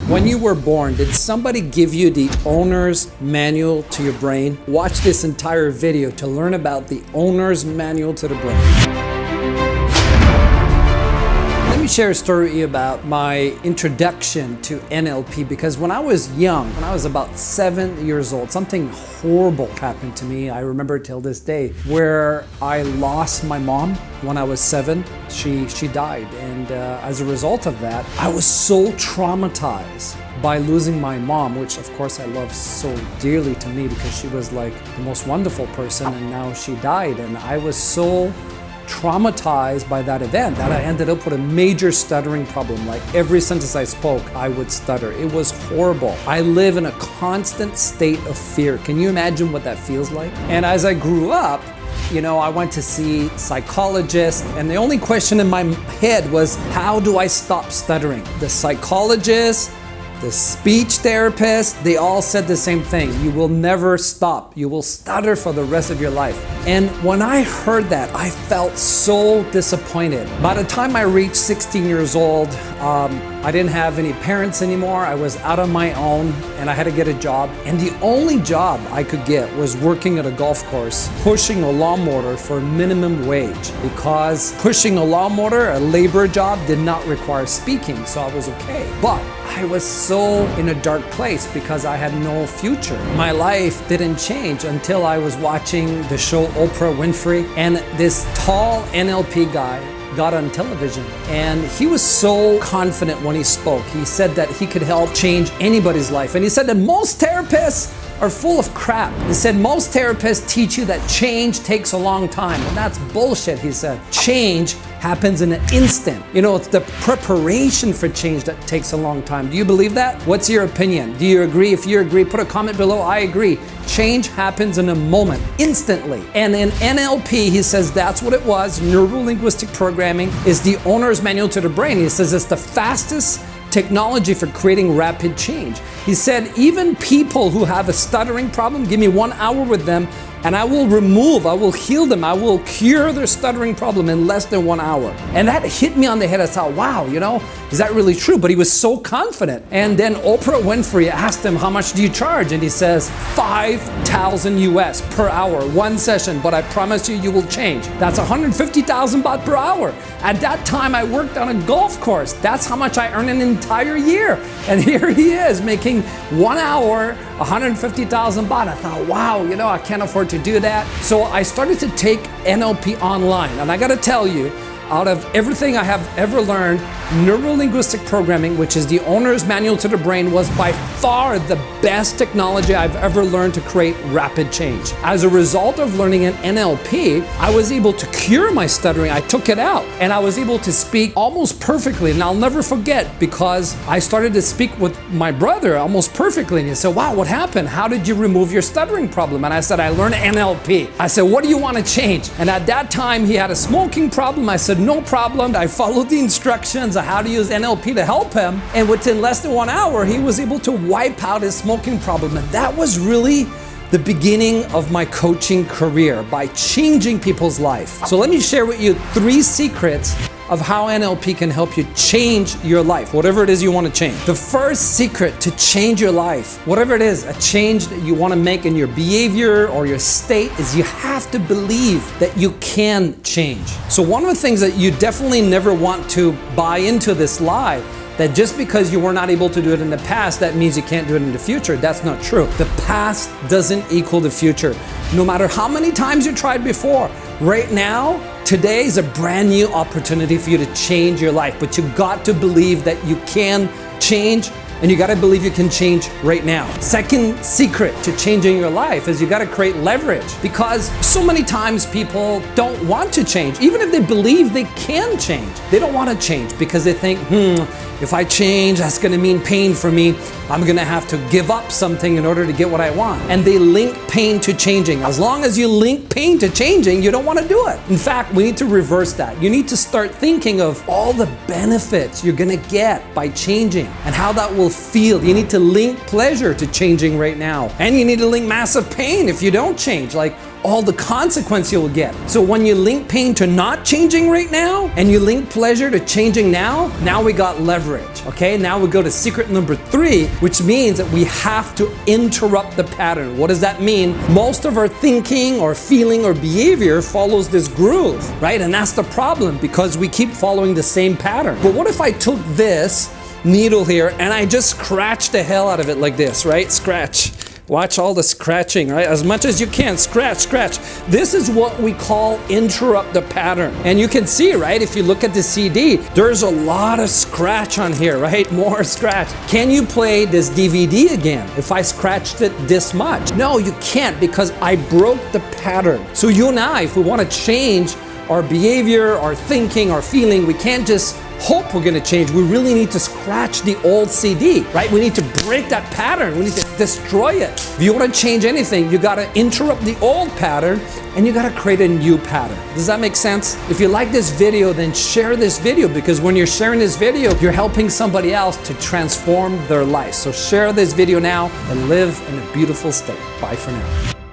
When you were born, did somebody give you the owner's manual to your brain? Watch this entire video to learn about the owner's manual to the brain. Let me share a story about my introduction to NLP because when I was young, when I was about 7 years old, something horrible happened to me. I remember till this day where I lost my mom when I was 7. She died, and as a result of that, I was so traumatized by losing my mom, which of course I love so dearly to me because she was like the most wonderful person, and now she died, and I was so traumatized by that event that I ended up with a major stuttering problem. Like every sentence I spoke, I would stutter. It was horrible. I live in a constant state of fear. Can you imagine what that feels like? And as I grew up, I went to see psychologists, and the only question in my head was, how do I stop stuttering? The psychologist, the speech therapist, they all said the same thing. You will never stop. You will stutter for the rest of your life. And when I heard that, I felt so disappointed. By the time I reached 16 years old, I didn't have any parents anymore. I was out on my own, and I had to get a job. And the only job I could get was working at a golf course, pushing a lawnmower for minimum wage, because pushing a lawnmower, a labor job, did not require speaking, so I was okay. But I was so in a dark place because I had no future. My life didn't change until I was watching the show Oprah Winfrey, and this tall NLP guy got on television, and he was so confident when he spoke. He said that he could help change anybody's life, and he said that most therapists are full of crap. He said most therapists teach you that change takes a long time, and that's bullshit, he said. Change happens in an instant. It's the preparation for change that takes a long time. Do you believe that? What's your opinion? Do you agree? If you agree, put a comment below. I agree. Change happens in a moment, instantly. And in NLP, he says that's what it was. Neuro Linguistic Programming is the owner's manual to the brain. He says it's the fastest technology for creating rapid change. He said even people who have a stuttering problem, give me 1 hour with them, and I will heal them, I will cure their stuttering problem in less than 1 hour. And that hit me on the head. I thought, wow, is that really true? But he was so confident. And then Oprah Winfrey asked him, how much do you charge? And he says, 5,000 US per hour, one session, but I promise you will change. That's 150,000 baht per hour. At that time, I worked on a golf course. That's how much I earned an entire year. And here he is making 1 hour, 150,000 baht. I thought, wow, I can't afford to do that. So I started to take NLP online. And I got to tell you, out of everything I have ever learned, Neuro Linguistic Programming, which is the owner's manual to the brain, was by far the best technology I've ever learned to create rapid change. As a result of learning an NLP, I was able to cure my stuttering. I took it out, and I was able to speak almost perfectly. And I'll never forget, because I started to speak with my brother almost perfectly. And he said, wow, what happened? How did you remove your stuttering problem? And I said, I learned NLP. I said, what do you want to change? And at that time, he had a smoking problem. I said, no problem. I followed the instructions on how to use NLP to help him. And within less than 1 hour, he was able to wipe out his smoking problem. And that was really the beginning of my coaching career, by changing people's life. So let me share with you 3 secrets of how NLP can help you change your life, whatever it is you want to change. The first secret to change your life, whatever it is, a change that you want to make in your behavior or your state, is you have to believe that you can change. So one of the things that you definitely never want to buy into, this lie that just because you were not able to do it in the past, that means you can't do it in the future. That's not true. The past doesn't equal the future. No matter how many times you tried before, right now, today is a brand new opportunity for you to change your life. But you got to believe that you can change, and you got to believe you can change right now. Second secret to changing your life is you got to create leverage, because so many times people don't want to change. Even if they believe they can change, they don't want to change because they think, if I change, that's going to mean pain for me. I'm going to have to give up something in order to get what I want. And they link pain to changing. As long as you link pain to changing, you don't want to do it. In fact, we need to reverse that. You need to start thinking of all the benefits you're going to get by changing and how that will feel. You need to link pleasure to changing right now. And you need to link massive pain if you don't change. Like, all the consequence you'll get. So when you link pain to not changing right now, and you link pleasure to changing now we got leverage, okay? Now we go to secret number 3, which means that we have to interrupt the pattern. What does that mean? Most of our thinking or feeling or behavior follows this groove, right? And that's the problem because we keep following the same pattern. But what if I took this needle here and I just scratched the hell out of it like this, right? Scratch. Watch all the scratching, right? As much as you can, scratch. This is what we call interrupt the pattern. And you can see, right? If you look at the CD, there's a lot of scratch on here, right? More scratch. Can you play this DVD again if I scratched it this much? No, you can't because I broke the pattern. So you and I, if we want to change our behavior, our thinking, our feeling, we can't just hope we're going to change. We really need to scratch the old CD, right? We need to break that pattern. We need to destroy it. If you want to change anything, you got to interrupt the old pattern and you got to create a new pattern. Does that make sense? If you like this video, then share this video because when you're sharing this video, you're helping somebody else to transform their life. So share this video now and live in a beautiful state. Bye for now.